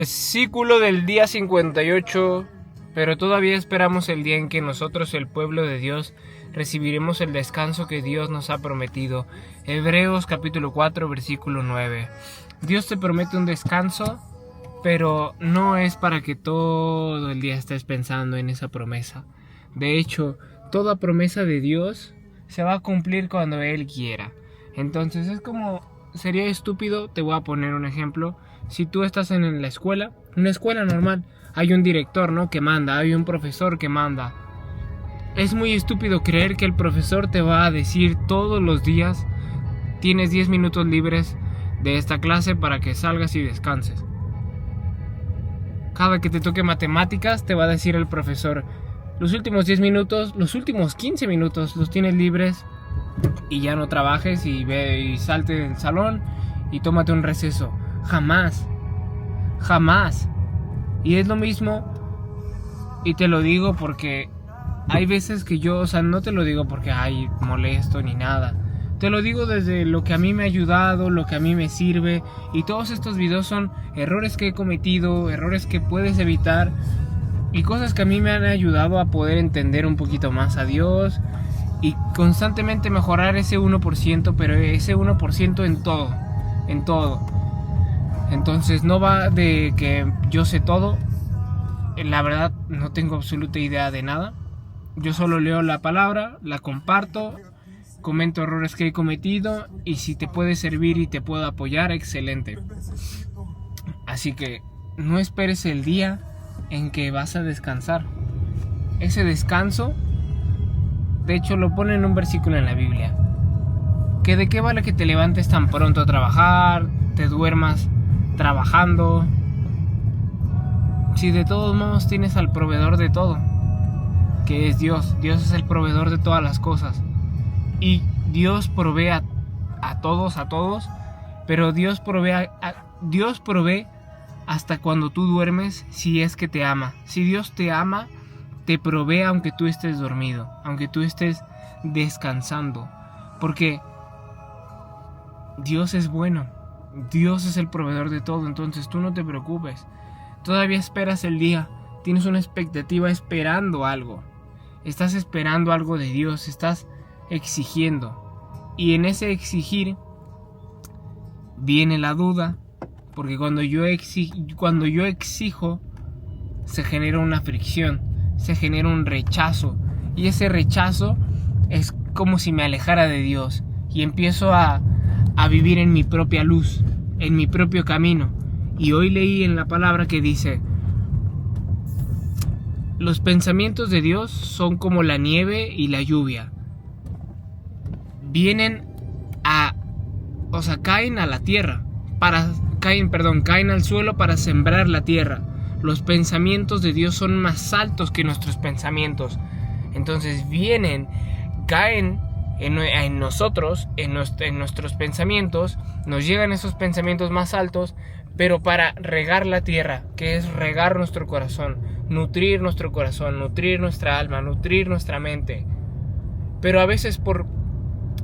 Versículo del día 58. Pero todavía esperamos el día en que nosotros, el pueblo de Dios, recibiremos el descanso que Dios nos ha prometido. Hebreos capítulo 4, versículo 9. Dios te promete un descanso, pero no es para que todo el día estés pensando en esa promesa. De hecho, toda promesa de Dios se va a cumplir cuando Él quiera. Entonces sería estúpido, te voy a poner un ejemplo. Si tú estás en una escuela normal, hay un director, ¿no?, que manda, hay un profesor que manda. Es muy estúpido creer que el profesor te va a decir todos los días: tienes 10 minutos libres de esta clase para que salgas y descanses. Cada que te toque matemáticas te va a decir el profesor: los últimos 10 minutos, los últimos 15 minutos los tienes libres y ya no trabajes y ve y salte del salón y tómate un receso. Jamás. Y es lo mismo, y te lo digo porque hay veces que yo, no te lo digo porque molesto ni nada. Te lo digo desde lo que a mí me ha ayudado, lo que a mí me sirve. Y todos estos videos son errores que he cometido, errores que puedes evitar y cosas que a mí me han ayudado a poder entender un poquito más a Dios y constantemente mejorar ese 1%, pero ese 1% en todo. Entonces no va de que yo sé todo. La verdad no tengo absoluta idea de nada. Yo solo leo la palabra, la comparto, comento errores que he cometido y si te puede servir y te puedo apoyar, excelente. Así que no esperes el día en que vas a descansar. Ese descanso, de hecho, lo pone en un versículo en la Biblia. Que de qué vale que te levantes tan pronto a trabajar, te duermas trabajando, si de todos modos tienes al proveedor de todo, que es Dios. Dios es el proveedor de todas las cosas. Y Dios provee a todos, pero Dios provee hasta cuando tú duermes, si es que te ama. Si Dios te ama, te provee aunque tú estés dormido, aunque tú estés descansando, porque Dios es bueno. Dios es el proveedor de todo, entonces tú no te preocupes. Todavía esperas el día, tienes una expectativa esperando algo. Estás esperando algo de Dios, estás exigiendo. Y en ese exigir viene la duda, porque cuando yo exijo se genera una fricción, se genera un rechazo. Y ese rechazo es como si me alejara de Dios y empiezo a vivir en mi propia luz, en mi propio camino. Y hoy leí en la palabra que dice: los pensamientos de Dios son como la nieve y la lluvia. Caen a la tierra, caen al suelo para sembrar la tierra. Los pensamientos de Dios son más altos que nuestros pensamientos. Entonces caen en nosotros, en nuestros pensamientos, nos llegan esos pensamientos más altos, pero para regar la tierra, que es regar nuestro corazón, nutrir nuestro corazón, nutrir nuestra alma, nutrir nuestra mente. Pero a veces por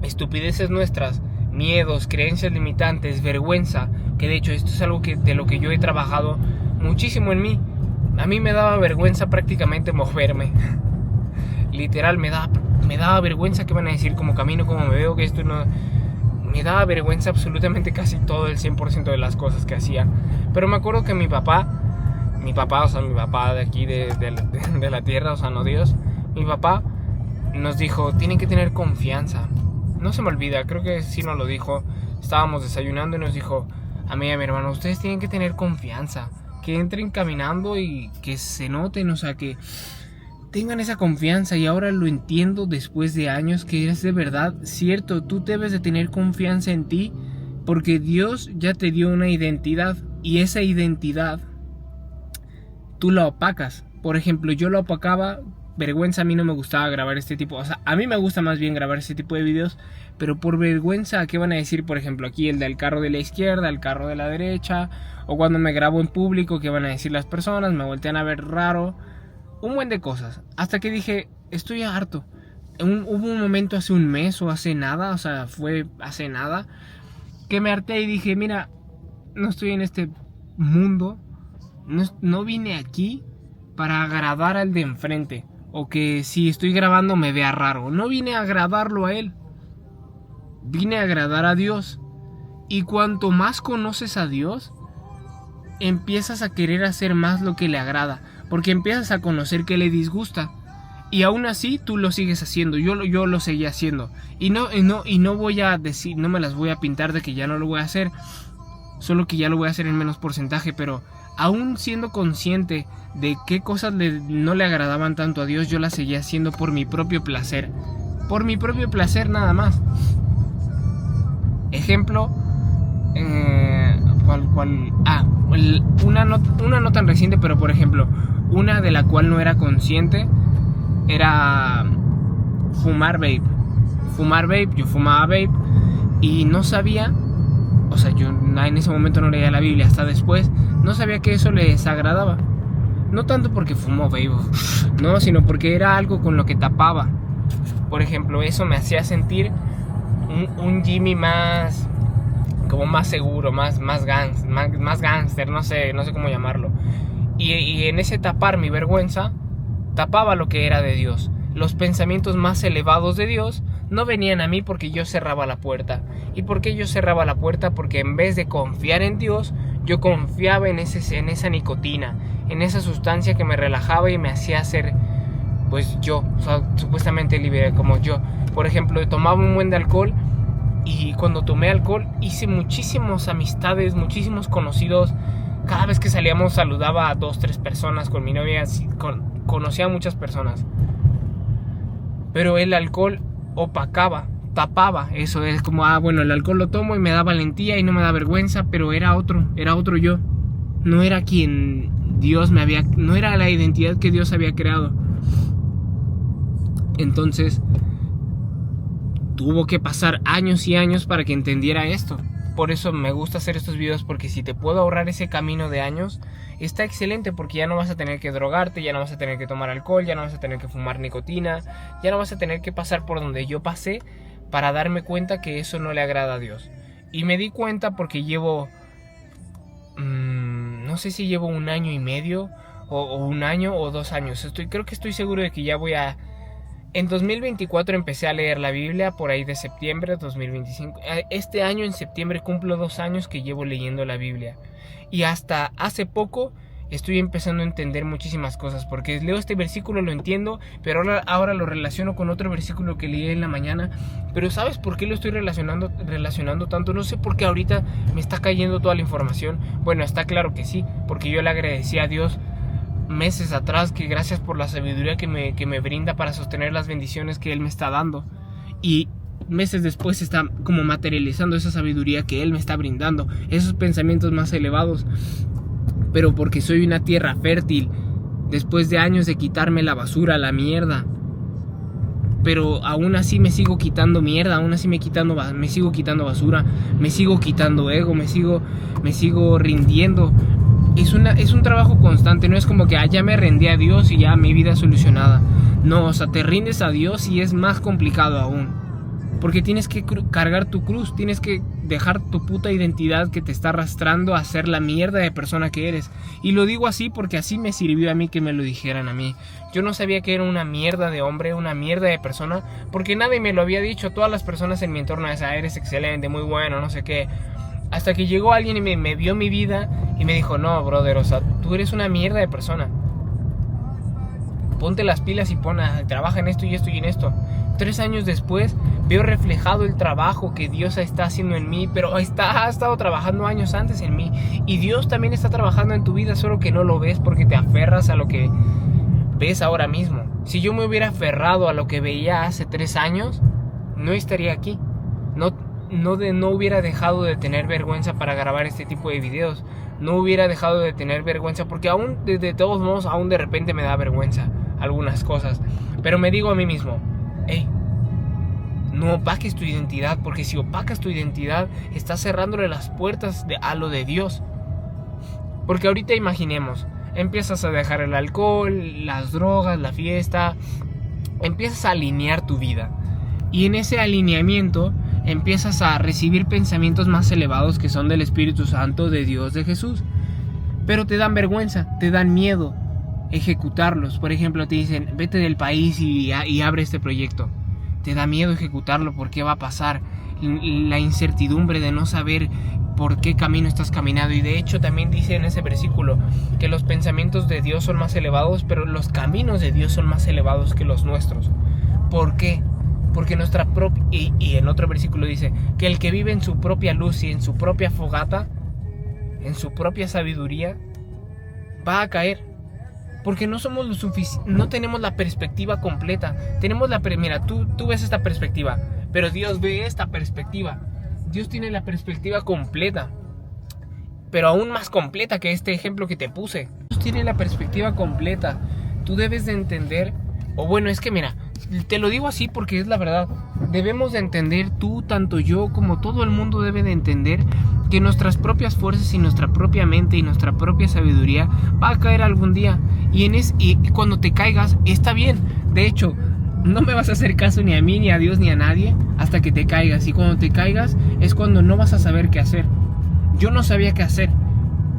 estupideces nuestras, miedos, creencias limitantes, vergüenza, que de hecho esto es algo de lo que yo he trabajado muchísimo en mí. A mí me daba vergüenza prácticamente moverme. Literal, me daba vergüenza que van a decir, cómo camino, cómo me veo, que esto no. Me daba vergüenza absolutamente casi todo, el 100% de las cosas que hacía. Pero me acuerdo que mi papá de aquí de la tierra, no Dios, mi papá nos dijo: tienen que tener confianza. No se me olvida, creo que sí nos lo dijo. Estábamos desayunando y nos dijo a mí y a mi hermano: ustedes tienen que tener confianza, que entren caminando y que se noten, que tengan esa confianza. Y ahora lo entiendo después de años, que es de verdad cierto. Tú debes de tener confianza en ti, porque Dios ya te dio una identidad, y esa identidad tú la opacas. Por ejemplo, yo la opacaba. Vergüenza, a mí no me gustaba grabar este tipo, a mí me gusta más bien grabar este tipo de videos, pero por vergüenza, ¿qué van a decir? Por ejemplo, aquí el del carro de la izquierda, el carro de la derecha, o cuando me grabo en público, ¿qué van a decir las personas? Me voltean a ver raro, un buen de cosas, hasta que dije: estoy harto. Hubo un momento hace un mes o hace nada, fue hace nada, que me harté y dije: mira, no estoy en este mundo No vine aquí para agradar al de enfrente, o que si estoy grabando me vea raro. No vine a agradarlo a él, vine a agradar a Dios. Y cuanto más conoces a Dios, empiezas a querer hacer más lo que le agrada, porque empiezas a conocer que le disgusta. Y aún así tú lo sigues haciendo. Yo lo seguí haciendo. Y no voy a decir, no me las voy a pintar de que ya no lo voy a hacer, solo que ya lo voy a hacer en menos porcentaje. Pero aún siendo consciente de qué cosas no le agradaban tanto a Dios, yo las seguía haciendo por mi propio placer. Por mi propio placer nada más. Ejemplo, una no tan reciente, pero por ejemplo, una de la cual no era consciente era fumar vape. Yo fumaba vape y no sabía, o sea, yo en ese momento no leía la Biblia, hasta después no sabía que eso les agradaba. No tanto porque fumó vape, no, sino porque era algo con lo que tapaba. Por ejemplo, eso me hacía sentir un Jimmy más, como más seguro, más gangster, no sé cómo llamarlo. Y en ese tapar mi vergüenza, tapaba lo que era de Dios. Los pensamientos más elevados de Dios no venían a mí porque yo cerraba la puerta. ¿Y por qué yo cerraba la puerta? Porque en vez de confiar en Dios, yo confiaba en esa nicotina, en esa sustancia que me relajaba y me hacía ser, pues yo, o sea, supuestamente libre como yo. Por ejemplo, tomaba un buen de alcohol, y cuando tomé alcohol hice muchísimas amistades, muchísimos conocidos. Cada vez que salíamos saludaba a 2-3 personas con mi novia, conocía a muchas personas. Pero el alcohol opacaba, tapaba. Eso es como, bueno, el alcohol lo tomo y me da valentía y no me da vergüenza, pero era otro yo. No era quien Dios no era la identidad que Dios había creado. Entonces tuvo que pasar años y años para que entendiera esto. Por eso me gusta hacer estos videos, porque si te puedo ahorrar ese camino de años, está excelente, porque ya no vas a tener que drogarte, ya no vas a tener que tomar alcohol, ya no vas a tener que fumar nicotina, ya no vas a tener que pasar por donde yo pasé para darme cuenta que eso no le agrada a Dios. Y me di cuenta porque llevo, no sé si llevo 1 año y medio, o 1 año o 2 años. Creo que estoy seguro de que ya voy a... En 2024 empecé a leer la Biblia, por ahí de septiembre de 2025. Este año en septiembre cumplo 2 años que llevo leyendo la Biblia. Y hasta hace poco estoy empezando a entender muchísimas cosas, porque leo este versículo, lo entiendo, pero ahora lo relaciono con otro versículo que leí en la mañana. Pero ¿sabes por qué lo estoy relacionando tanto? No sé por qué ahorita me está cayendo toda la información. Bueno, está claro que sí, porque yo le agradecí a Dios meses atrás, que gracias por la sabiduría que me brinda para sostener las bendiciones que Él me está dando. Y meses después está como materializando esa sabiduría que Él me está brindando, esos pensamientos más elevados. Pero porque soy una tierra fértil, después de años de quitarme la basura, la mierda. Pero aún así me sigo quitando mierda, aún así me sigo quitando basura, me sigo quitando ego, me sigo rindiendo. Es un trabajo constante, no es como que ya me rendí a Dios y ya mi vida es solucionada. No, o sea, te rindes a Dios y es más complicado aún. Porque tienes que cargar tu cruz, tienes que dejar tu puta identidad que te está arrastrando a ser la mierda de persona que eres. Y lo digo así porque así me sirvió a mí que me lo dijeran a mí. Yo no sabía que era una mierda de hombre, una mierda de persona, porque nadie me lo había dicho. Todas las personas en mi entorno decían, eres excelente, muy bueno, no sé qué. Hasta que llegó alguien y me vio mi vida y me dijo, no, brother, o sea, tú eres una mierda de persona. Ponte las pilas y trabaja en esto y esto y en esto. 3 años después veo reflejado el trabajo que Dios está haciendo en mí, pero ha estado trabajando años antes en mí. Y Dios también está trabajando en tu vida, solo que no lo ves porque te aferras a lo que ves ahora mismo. Si yo me hubiera aferrado a lo que veía hace 3 años, no estaría aquí. No hubiera dejado de tener vergüenza para grabar este tipo de videos. No hubiera dejado de tener vergüenza, porque aún de todos modos aún de repente me da vergüenza algunas cosas. Pero me digo a mí mismo, hey, no opaques tu identidad, porque si opacas tu identidad estás cerrándole las puertas a lo de Dios. Porque ahorita imaginemos, empiezas a dejar el alcohol, las drogas, la fiesta, empiezas a alinear tu vida. Y en ese alineamiento empiezas a recibir pensamientos más elevados que son del Espíritu Santo, de Dios, de Jesús. pero te dan vergüenza, te dan miedo ejecutarlos. Por ejemplo, te dicen, vete del país y abre este proyecto. Te da miedo ejecutarlo, ¿por qué va a pasar? La incertidumbre de no saber por qué camino estás caminando. Y de hecho también dice en ese versículo que los pensamientos de Dios son más elevados, pero los caminos de Dios son más elevados que los nuestros. ¿Por qué? Porque nuestra propia... Y en otro versículo dice que el que vive en su propia luz y en su propia fogata, en su propia sabiduría, va a caer. Porque no somos lo no tenemos la perspectiva completa. Tenemos mira, tú ves esta perspectiva, pero Dios ve esta perspectiva. Dios tiene la perspectiva completa, pero aún más completa que este ejemplo que te puse. Dios tiene la perspectiva completa. Tú debes de entender, o bueno, es que mira, te lo digo así porque es la verdad. Debemos de entender, tú, tanto yo como todo el mundo debe de entender que nuestras propias fuerzas y nuestra propia mente y nuestra propia sabiduría va a caer algún día. Y cuando te caigas, está bien. De hecho, no me vas a hacer caso ni a mí, ni a Dios, ni a nadie hasta que te caigas. Y cuando te caigas es cuando no vas a saber qué hacer. Yo no sabía qué hacer.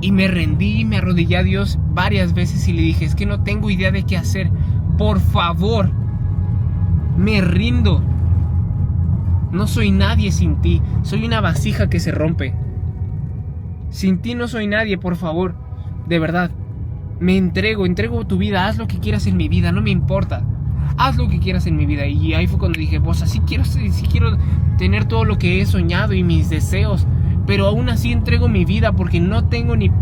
Y me rendí y me arrodillé a Dios varias veces y le dije, es que no tengo idea de qué hacer. Por favor, me rindo. No soy nadie sin ti. Soy una vasija que se rompe. Sin ti no soy nadie, por favor. De verdad. Me entrego tu vida. Haz lo que quieras en mi vida, no me importa. Haz lo que quieras en mi vida. Y ahí fue cuando dije, pues así quiero tener todo lo que he soñado y mis deseos. Pero aún así entrego mi vida porque no tengo ni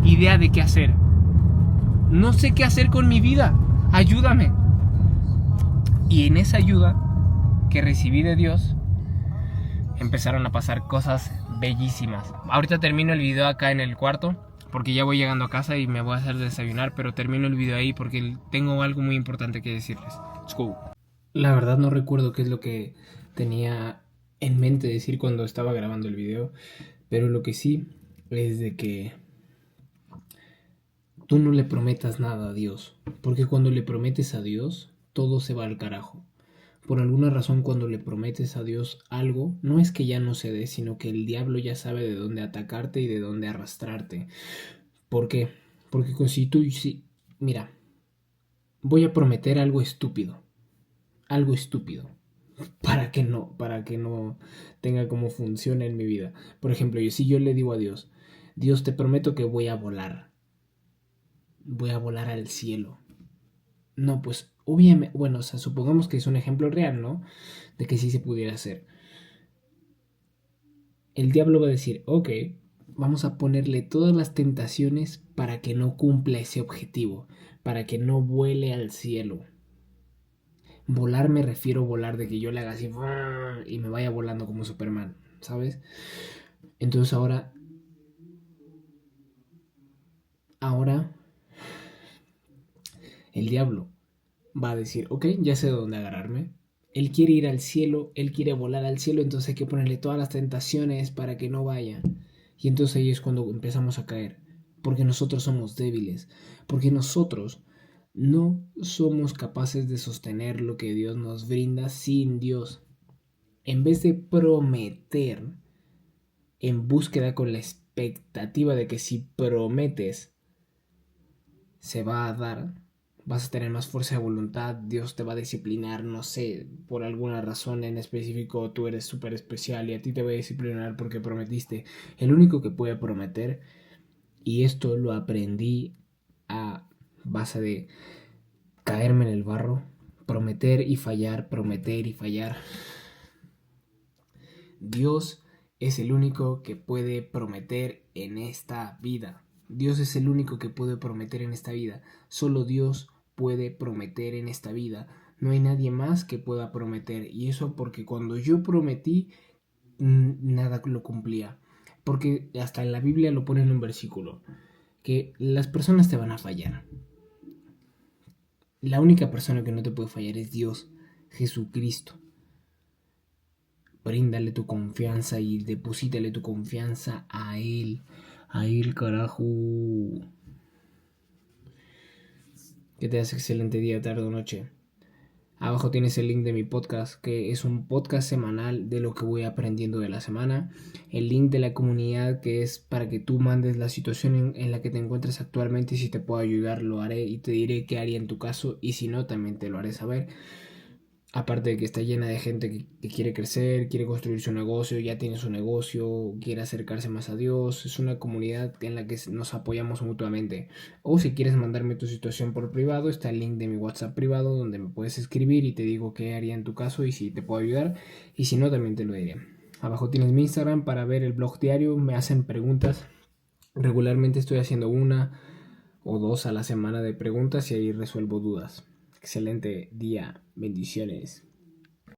idea de qué hacer. No sé qué hacer con mi vida. Ayúdame. Y en esa ayuda que recibí de Dios, empezaron a pasar cosas bellísimas. Ahorita termino el video acá en el cuarto, porque ya voy llegando a casa y me voy a hacer desayunar, pero termino el video ahí porque tengo algo muy importante que decirles. Let's go. La verdad no recuerdo qué es lo que tenía en mente decir cuando estaba grabando el video, pero lo que sí es de que tú no le prometas nada a Dios, porque cuando le prometes a Dios, todo se va al carajo. Por alguna razón, cuando le prometes a Dios algo, no es que ya no se dé, sino que el diablo ya sabe de dónde atacarte y de dónde arrastrarte. ¿Por qué? Porque mira, voy a prometer algo estúpido, para que no tenga como función en mi vida. Por ejemplo, si yo le digo a Dios, Dios, te prometo que voy a volar al cielo. No, pues obviamente, bueno, o sea, supongamos que es un ejemplo real, ¿no? De que sí se pudiera hacer. El diablo va a decir, ok, vamos a ponerle todas las tentaciones para que no cumpla ese objetivo, para que no vuele al cielo. Volar me refiero a volar de que yo le haga así y me vaya volando como Superman, ¿sabes? Entonces ahora el diablo va a decir, ok, ya sé dónde agarrarme. Él quiere ir al cielo, él quiere volar al cielo, entonces hay que ponerle todas las tentaciones para que no vaya. Y entonces ahí es cuando empezamos a caer, porque nosotros somos débiles, porque nosotros no somos capaces de sostener lo que Dios nos brinda sin Dios. En vez de prometer en búsqueda con la expectativa de que si prometes se va a dar, vas a tener más fuerza de voluntad, Dios te va a disciplinar, no sé, por alguna razón en específico tú eres súper especial y a ti te va a disciplinar porque prometiste. El único que puede prometer, y esto lo aprendí a base de caerme en el barro, prometer y fallar, prometer y fallar. Dios es el único que puede prometer en esta vida. Dios es el único que puede prometer en esta vida. Solo Dios puede prometer en esta vida. No hay nadie más que pueda prometer. Y eso porque cuando yo prometí, nada lo cumplía. Porque hasta en la Biblia lo pone en un versículo. Que las personas te van a fallar. La única persona que no te puede fallar es Dios, Jesucristo. Bríndale tu confianza y deposítale tu confianza a Él. A Él, carajo. Que te hagas excelente día, tarde o noche. Abajo tienes el link de mi podcast, que es un podcast semanal de lo que voy aprendiendo de la semana. El link de la comunidad, que es para que tú mandes la situación en la que te encuentres actualmente, y si te puedo ayudar lo haré y te diré qué haría en tu caso, y si no también te lo haré saber. Aparte de que está llena de gente que quiere crecer, quiere construir su negocio, ya tiene su negocio, quiere acercarse más a Dios. Es una comunidad en la que nos apoyamos mutuamente. O si quieres mandarme tu situación por privado, está el link de mi WhatsApp privado donde me puedes escribir y te digo qué haría en tu caso y si te puedo ayudar. Y si no, también te lo diré. Abajo tienes mi Instagram para ver el blog diario. Me hacen preguntas. Regularmente estoy haciendo 1 o 2 a la semana de preguntas y ahí resuelvo dudas. Excelente día, bendiciones.